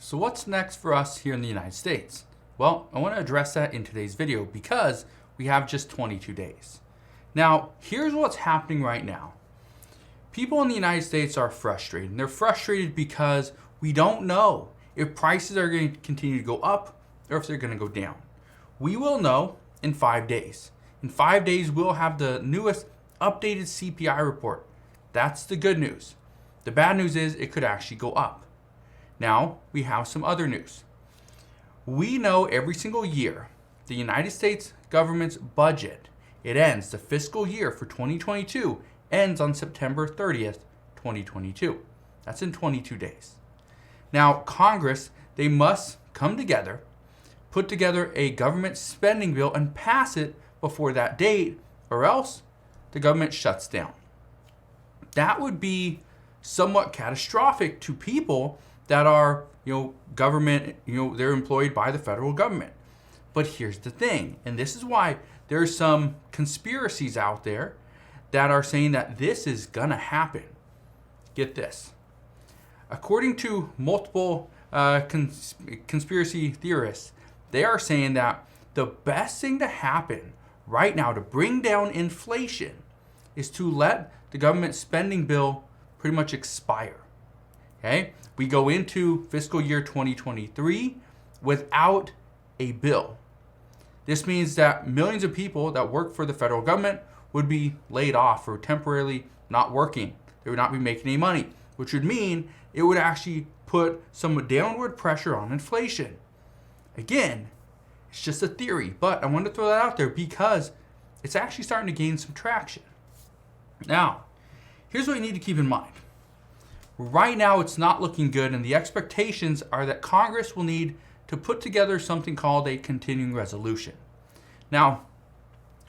So what's next for us here in the United States? Well, I want to address that in today's video because we have just 22 days. Now, here's what's happening right now. People in the United States are frustrated. And they're frustrated because we don't know if prices are going to continue to go up or if they're going to go down. We will know in 5 days. In 5 days, we'll have the newest updated CPI report. That's the good news. The bad news is it could actually go up. Now, we have some other news. We know every single year the United States government's budget, it ends, the fiscal year for 2022 ends on September 30th, 2022. That's in 22 days. Now, Congress, they must come together, put together a government spending bill and pass it before that date, or else the government shuts down. That would be somewhat catastrophic to people that are, government, they're employed by the federal government. But here's the thing, and this is why there's some conspiracies out there that are saying that this is gonna happen. Get this. According to multiple conspiracy theorists, they are saying that the best thing to happen right now to bring down inflation is to let the government spending bill pretty much expire. Okay? We go into fiscal year 2023 without a bill. This means that millions of people that work for the federal government would be laid off or temporarily not working. They would not be making any money, which would mean it would actually put some downward pressure on inflation. Again, it's just a theory, but I wanted to throw that out there because it's actually starting to gain some traction. Now, here's what you need to keep in mind. Right now, it's not looking good, and the expectations are that Congress will need to put together something called a continuing resolution. Now,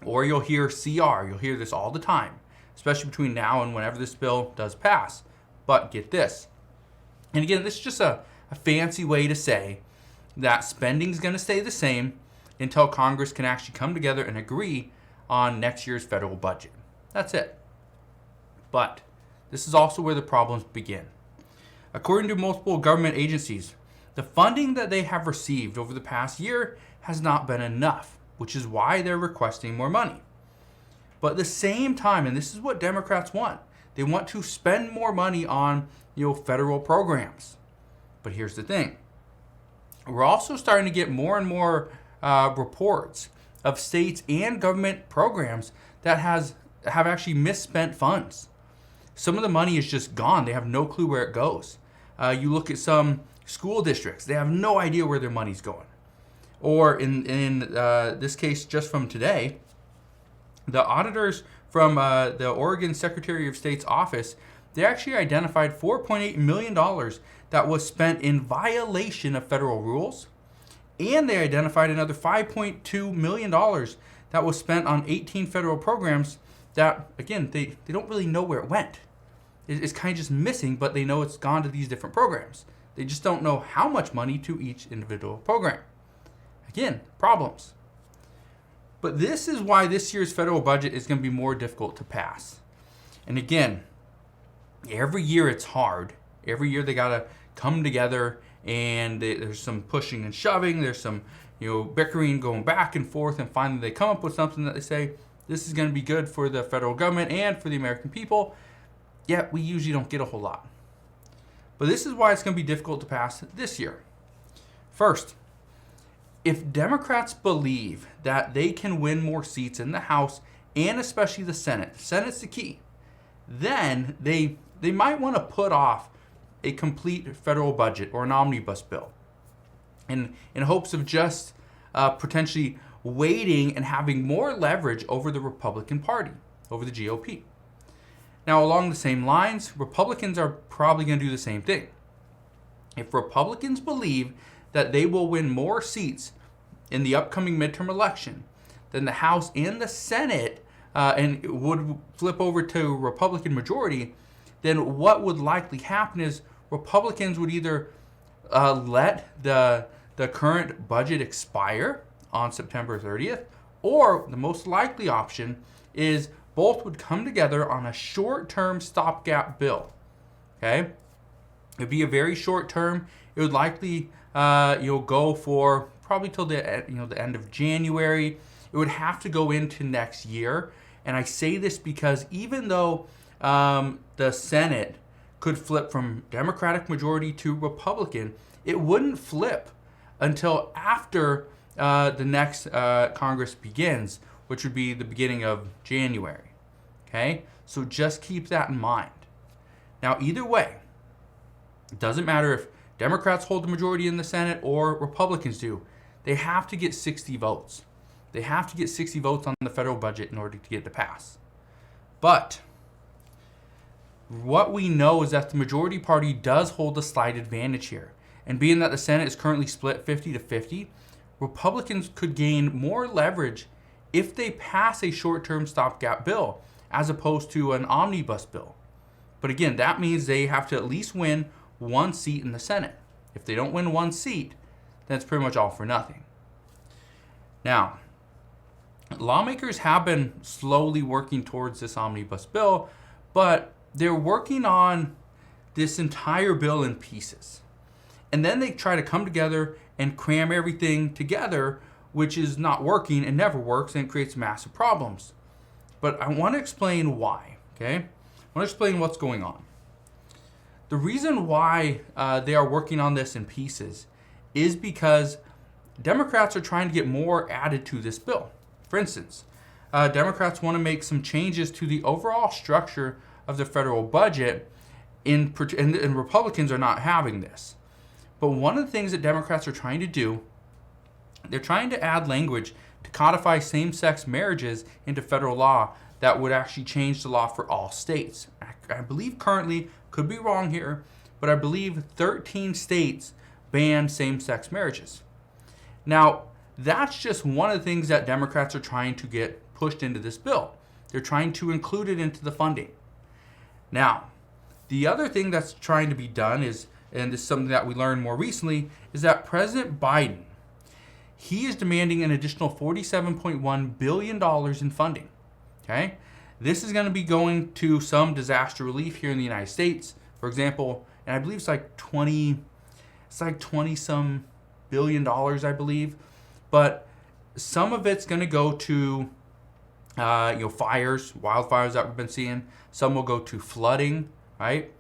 or you'll hear CR, you'll hear this all the time, especially between now and whenever this bill does pass. But get this. And again, this is just a fancy way to say that spending is going to stay the same until Congress can actually come together and agree on next year's federal budget. That's it. But this is also where the problems begin. According to multiple government agencies, the funding that they have received over the past year has not been enough, which is why they're requesting more money. But at the same time, and this is what Democrats want, they want to spend more money on federal programs. But here's the thing. We're also starting to get more and more reports of states and government programs that have actually misspent funds. Some of the money is just gone. They have no clue where it goes. You look at some school districts, they have no idea where their money's going. Or in this case, just from today, the auditors from the Oregon Secretary of State's office, they actually identified $4.8 million that was spent in violation of federal rules. And they identified another $5.2 million that was spent on 18 federal programs that, again, they don't really know where it went. It's kind of just missing, but they know it's gone to these different programs. They just don't know how much money to each individual program. Again, problems. But this is why this year's federal budget is going to be more difficult to pass. And again, every year it's hard. Every year they got to come together and there's some pushing and shoving. There's some bickering going back and forth, and finally they come up with something that they say, this is going to be good for the federal government and for the American people, yet we usually don't get a whole lot. But this is why it's going to be difficult to pass this year. First, if Democrats believe that they can win more seats in the House and especially the Senate's the key, then they might want to put off a complete federal budget or an omnibus bill in hopes of just potentially waiting and having more leverage over the Republican Party, over the GOP. Now, along the same lines, Republicans are probably going to do the same thing. If Republicans believe that they will win more seats in the upcoming midterm election than the House and the Senate and would flip over to Republican majority, then what would likely happen is Republicans would either let the current budget expire on September 30th, or the most likely option is both would come together on a short-term stopgap bill. Okay? It'd be a very short term. It would likely go for probably till the the end of January. It would have to go into next year. And I say this because even though the Senate could flip from Democratic majority to Republican, it wouldn't flip until after the next Congress begins, which would be the beginning of January. Okay, so just keep that in mind. Now, either way, it doesn't matter if Democrats hold the majority in the Senate or Republicans do. They have to get 60 votes. They have to get 60 votes on the federal budget in order to get it to pass. But what we know is that the majority party does hold a slight advantage here. And being that the Senate is currently split 50-50, Republicans could gain more leverage if they pass a short-term stopgap bill as opposed to an omnibus bill. But again, that means they have to at least win one seat in the Senate. If they don't win one seat, then it's pretty much all for nothing. Now, lawmakers have been slowly working towards this omnibus bill, but they're working on this entire bill in pieces. And then they try to come together and cram everything together, which is not working and never works, and it creates massive problems. But I want to explain why, okay? I want to explain what's going on. The reason why they are working on this in pieces is because Democrats are trying to get more added to this bill. For instance, Democrats want to make some changes to the overall structure of the federal budget, and Republicans are not having this. But one of the things that Democrats are trying to do, they're trying to add language to codify same-sex marriages into federal law that would actually change the law for all states. I believe currently, could be wrong here, but I believe 13 states ban same-sex marriages. Now, that's just one of the things that Democrats are trying to get pushed into this bill. They're trying to include it into the funding. Now, the other thing that's trying to be done is, and this is something that we learned more recently, is that President Biden, he is demanding an additional $47.1 billion in funding. Okay? This is going to be going to some disaster relief here in the United States. For example, and I believe it's like 20 some billion dollars, I believe. But some of it's going to go to wildfires that we've been seeing. Some will go to flooding, right?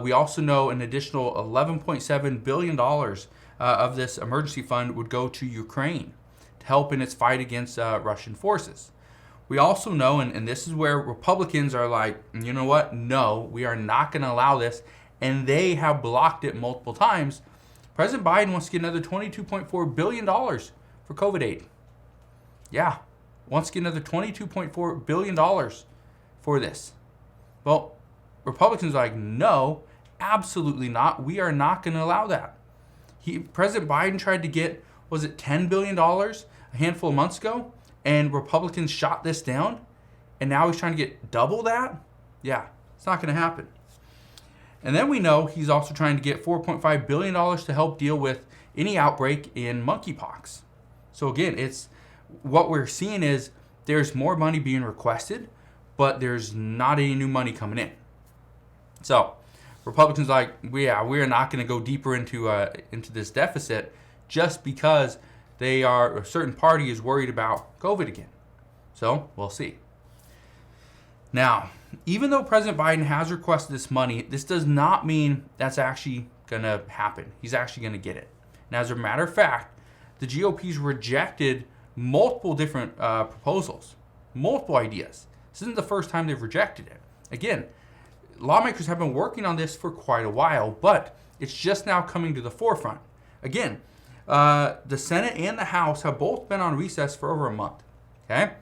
We also know an additional $11.7 billion of this emergency fund would go to Ukraine to help in its fight against Russian forces. We also know, and this is where Republicans are like, you know what? No, we are not going to allow this. And they have blocked it multiple times. President Biden wants to get another $22.4 billion for COVID aid. Yeah, wants to get another $22.4 billion for this. Well, Republicans are like, no, absolutely not. We are not going to allow that. President Biden tried to get, was it $10 billion a handful of months ago? And Republicans shot this down, and now he's trying to get double that? Yeah, it's not going to happen. And then we know he's also trying to get $4.5 billion to help deal with any outbreak in monkeypox. So again, it's what we're seeing is there's more money being requested, but there's not any new money coming in. So Republicans are like, we're not going to go deeper into this deficit just because a certain party is worried about COVID again. So we'll see. Now, even though President Biden has requested this money, this does not mean that's actually going to happen. He's actually going to get it. And as a matter of fact, the GOP's rejected multiple different proposals, multiple ideas. This isn't the first time they've rejected it. Again, lawmakers have been working on this for quite a while, but it's just now coming to the forefront. Again, the Senate and the House have both been on recess for over a month. Okay?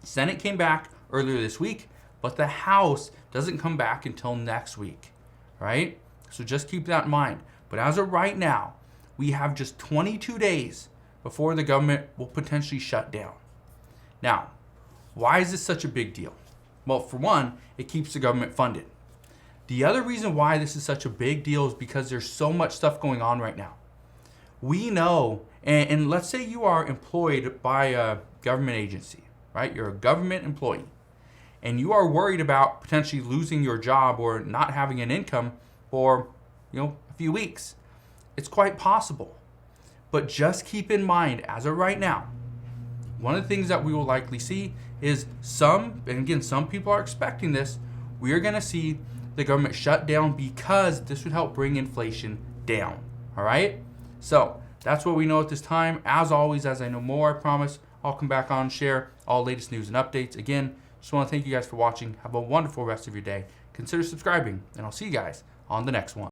Senate came back earlier this week, but the House doesn't come back until next week. Right? So just keep that in mind. But as of right now, we have just 22 days before the government will potentially shut down. Now, why is this such a big deal? Well, for one, it keeps the government funded. The other reason why this is such a big deal is because there's so much stuff going on right now. We know, and let's say you are employed by a government agency, right? You're a government employee, and you are worried about potentially losing your job or not having an income for a few weeks. It's quite possible. But just keep in mind, as of right now, one of the things that we will likely see is some people are expecting this, we are going to see the government shut down because this would help bring inflation down. All right? So that's what we know at this time. As always, as I know more, I promise I'll come back on and share all latest news and updates. Again, just want to thank you guys for watching. Have a wonderful rest of your day. Consider subscribing, and I'll see you guys on the next one.